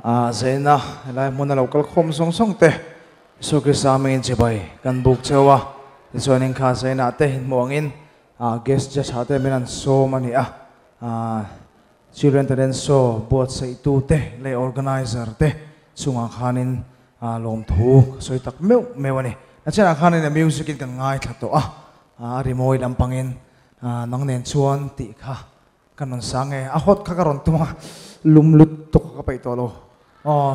Zaina lai muna local khom song song te so krisami in chibai kan buk chewa chuanin kha zaina te hin mongin guest ja chate minan so mani children talent show both sei tu te le organizer te chunga khanin lom thu soi tak mewani achana khanin music in kan ngai thato rimoi lampangin nang nen chuan ti kha kanon sange hot kha karon tuma lumlut to ka pai to lo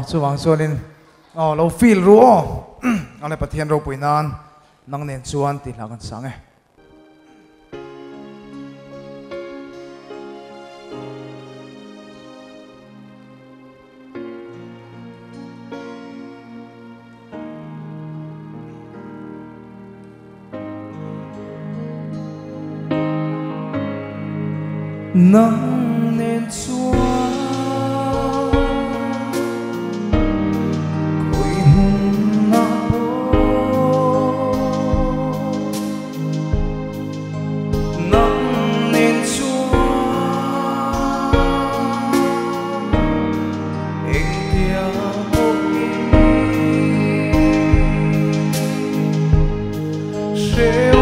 chuwang chuanin lo feel ru ale pathian ro puinan nang nen chuan ti hla kan sange nang nen chuan koi hun na nang nen chuan eng tia bo se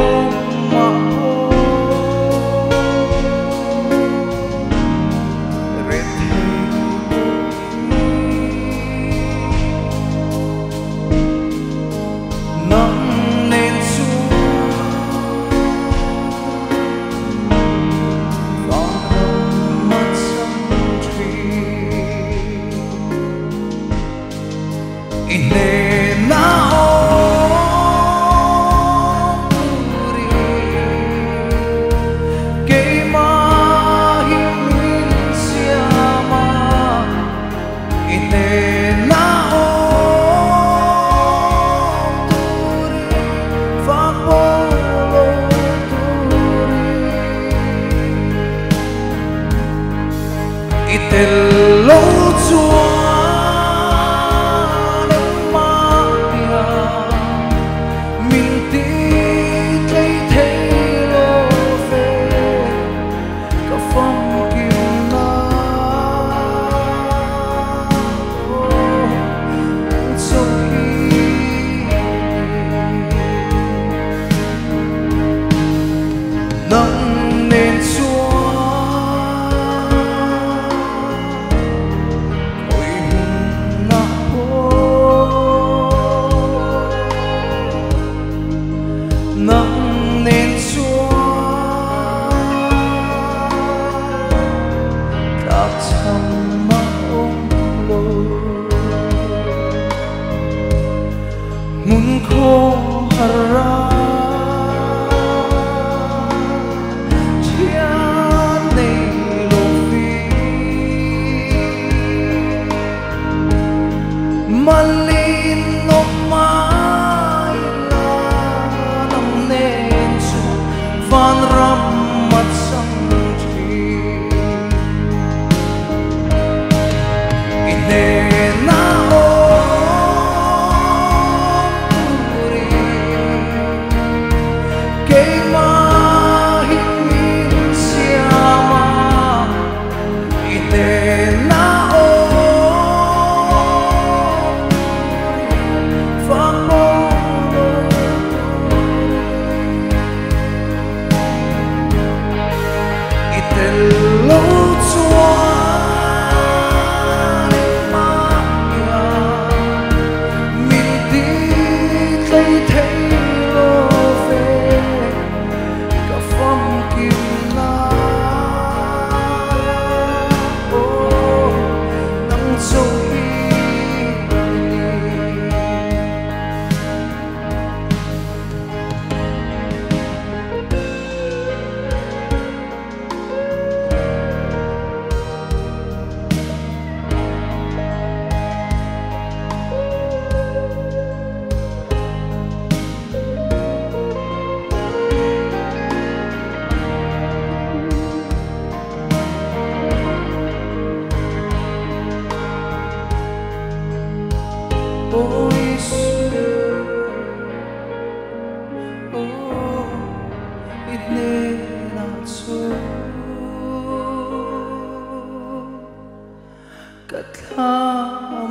Katha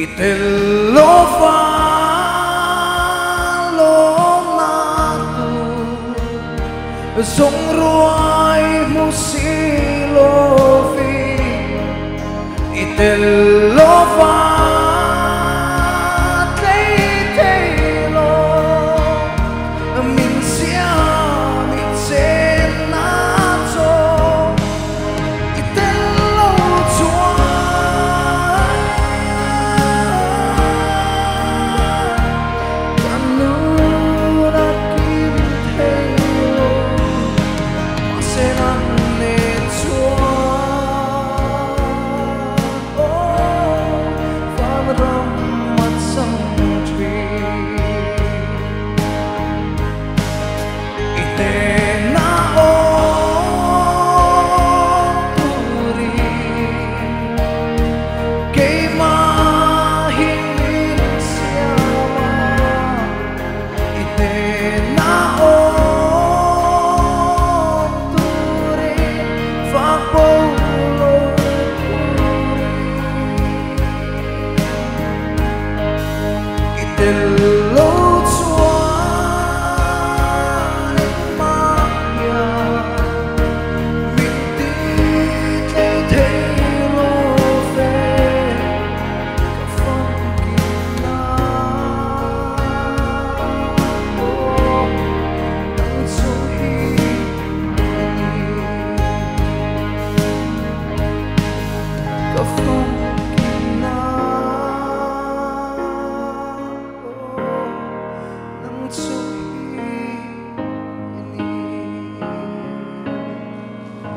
Itelo lo na tu song ruai musilo vi itelo telo min sia mi na zo itelo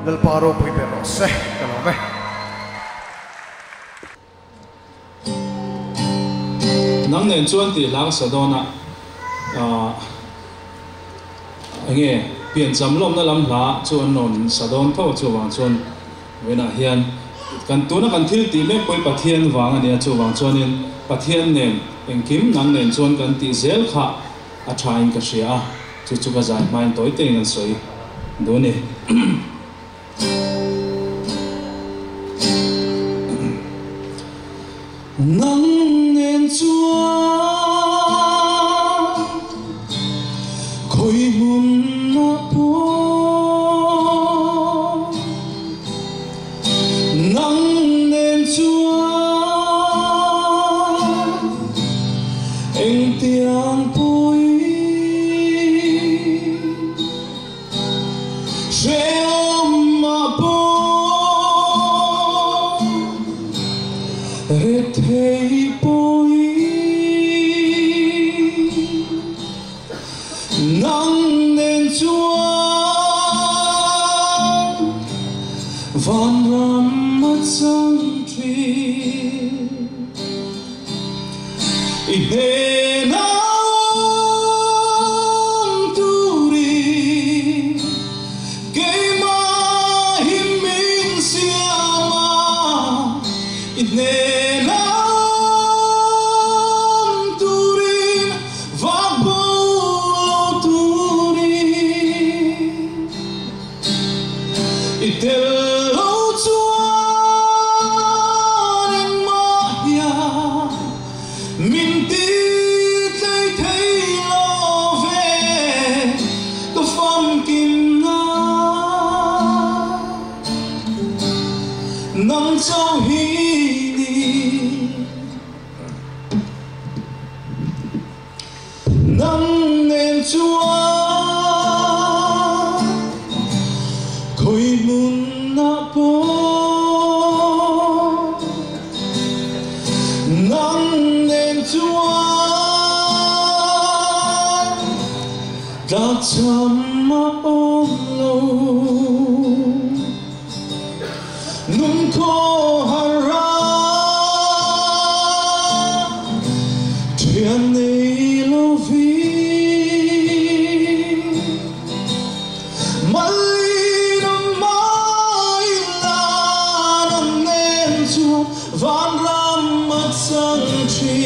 del paro primero se kalau me nang nen chuan ti lang sadona ange pian chamlom na lam hla chuan non sadon tho chuwang chuan wena hian kan tuna kan thil ti me poi pathian wang ania chuwang chuanin pathian nen engkim nang nen chuan kan ti zel kha a thain ka sia chu chu ka zai main toi te nan soi doni nang nen chuan khoi mun na po nang nen chuan eng tiang pui sheom ma po thei poi nang nen chuan van ram ma chang tri i he na turi ke ma him min siama i he nang châu hi nang nen chuan khoi mun na po nang nen chuan đã chăm mà ôm lâu nung ko hara thian nei lo vi mai nang mai la nang nen chuan van ram mat sang chi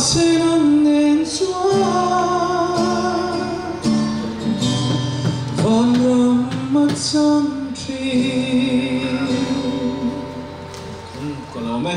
sẽ nằm nên chúa vang âm mắt chân tri còn lâu mấy